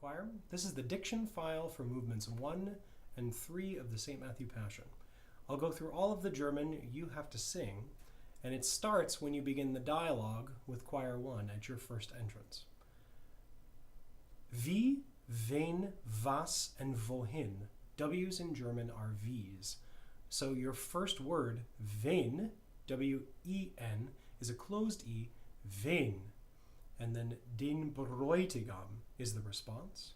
choir. This is the diction file for movements 1 and 3 of the St. Matthew Passion. I'll go through all of the German you have to sing, and it starts when you begin the dialogue with choir 1 at your first entrance. Wie, wen, was, and wohin. W's in German are V's. So your first word, wen, W-E-N, is a closed E, wen. And then den Bräutigam is the response.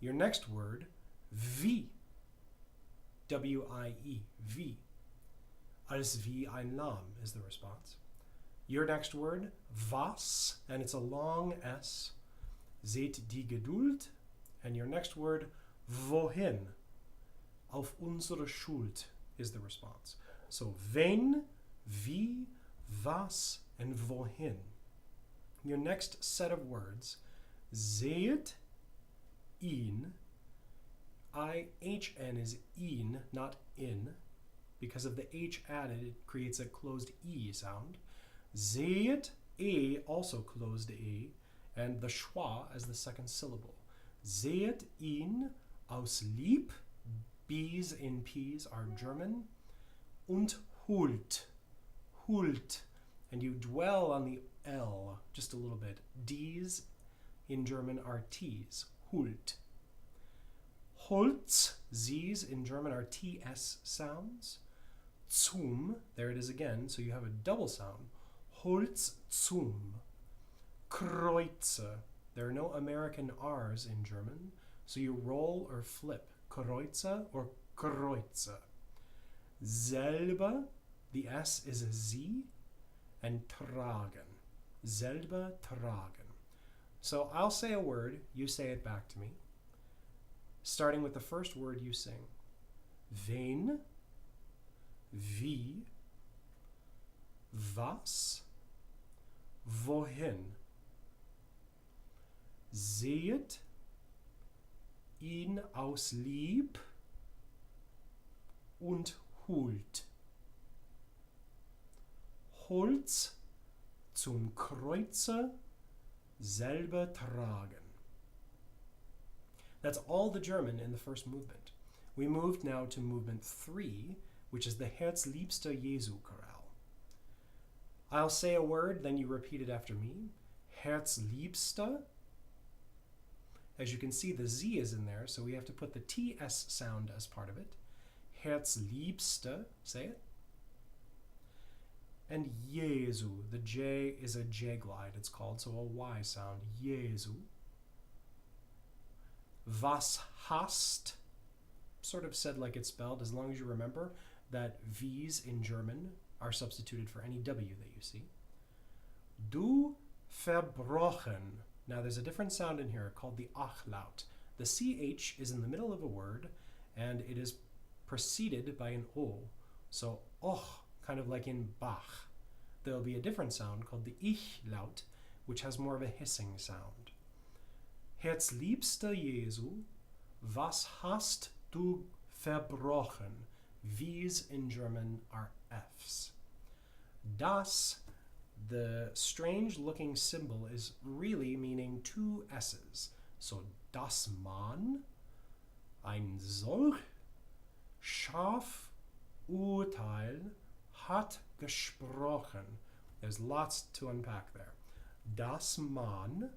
Your next word, wie, W-I-E, wie. Als wie ein Lamm is the response. Your next word, was, and it's a long S. Seht die Geduld. And your next word, wohin. Auf unsere Schuld is the response. So wen, wie, was, and wohin. Your next set of words, seht ihn. I-H-N is ihn, not in. Because of the H added, it creates a closed E sound. Seht, E, also closed E, and the schwa as the second syllable. Seht ihn aus Lieb. B's in P's are German. Und hult. Hult. And you dwell on the L just a little bit. D's in German are T's. Hult. Holz, Z's in German are TS sounds. Zum, there it is again, so you have a double sound. Holz zum. Kreuze. There are no American R's in German, so you roll or flip. Kreuze or Kreuze. Selber, the S is a Z, and tragen. Selber tragen. So I'll say a word, you say it back to me. Starting with the first word you sing. Wen, wie, was, wohin. Seht ihn aus Lieb und hult. Holz zum Kreuze selber tragen. That's all the German in the first movement. We moved now to movement 3, which is the Herzliebster Jesu chorale. I'll say a word, then you repeat it after me. Herzliebster. As you can see, the Z is in there, so we have to put the TS sound as part of it. Herzliebster, say it. And Jesu, the J is a J glide, it's called, so a Y sound. Jesu. Was hast, sort of said like it's spelled, as long as you remember that V's in German are substituted for any W that you see. Du verbrochen. Now there's a different sound in here called the Ach laut. The CH is in the middle of a word, and it is preceded by an O. So Och, kind of like in Bach. There'll be a different sound called the Ich laut, which has more of a hissing sound. Herzliebster Jesu, was hast du verbrochen? V's in German are F's. Das, the strange-looking symbol, is really meaning two S's. So das Mann, ein solch scharf Urteil hat gesprochen. There's lots to unpack there. Das Mann,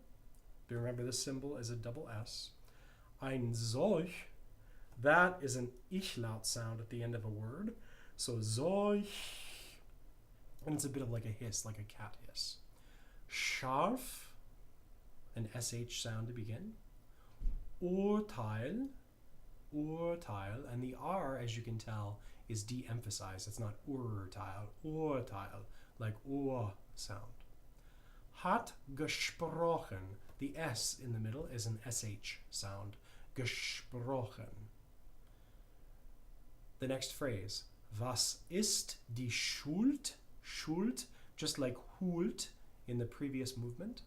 do you remember the symbol is a double S? Ein solch, that is an Ich laut sound at the end of a word. So solch, and it's a bit of like a hiss, like a cat hiss. Scharf, an SH sound to begin. Urteil, Urteil, and the R, as you can tell, is de-emphasized. It's not Urteil, Urteil, like Ur sound. Hat gesprochen, the S in the middle is an SH sound. Gesprochen. The next phrase, was ist die Schuld? Schuld, just like hult in the previous movement.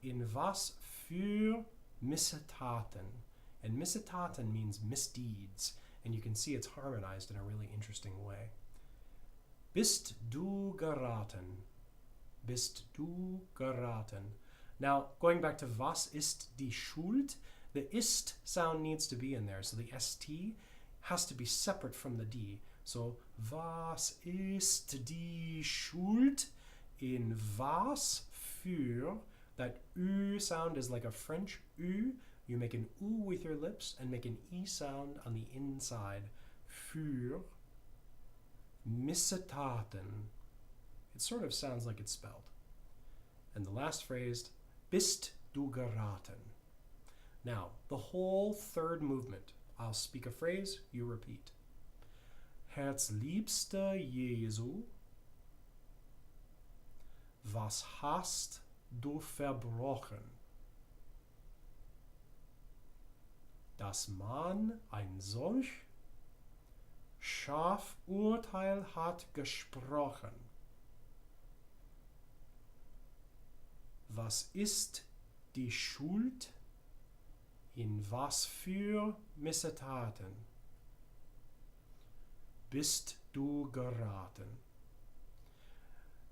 In was für Missetaten. And Missetaten means misdeeds, and you can see it's harmonized in a really interesting way. Bist du geraten? Bist du geraten? Now, going back to was ist die Schuld, the ist sound needs to be in there. So the st has to be separate from the d. So was ist die Schuld? In was für, that ü sound is like a French ü. You make an u with your lips and make an e sound on the inside. Für Missetaten. It sort of sounds like it's spelled. And the last phrase, bist du geraten. Now, the whole third movement. I'll speak a phrase, you repeat. Herzliebster Jesu, was hast du verbrochen? Dass man ein solch scharf Urteil hat gesprochen. Was ist die Schuld? In was für Missetaten bist du geraten?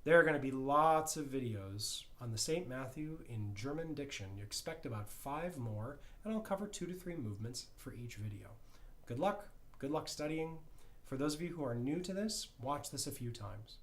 There are going to be lots of videos on the St. Matthew in German diction. You expect about 5 more, and I'll cover 2 to 3 movements for each video. Good luck studying. For those of you who are new to this, watch this a few times.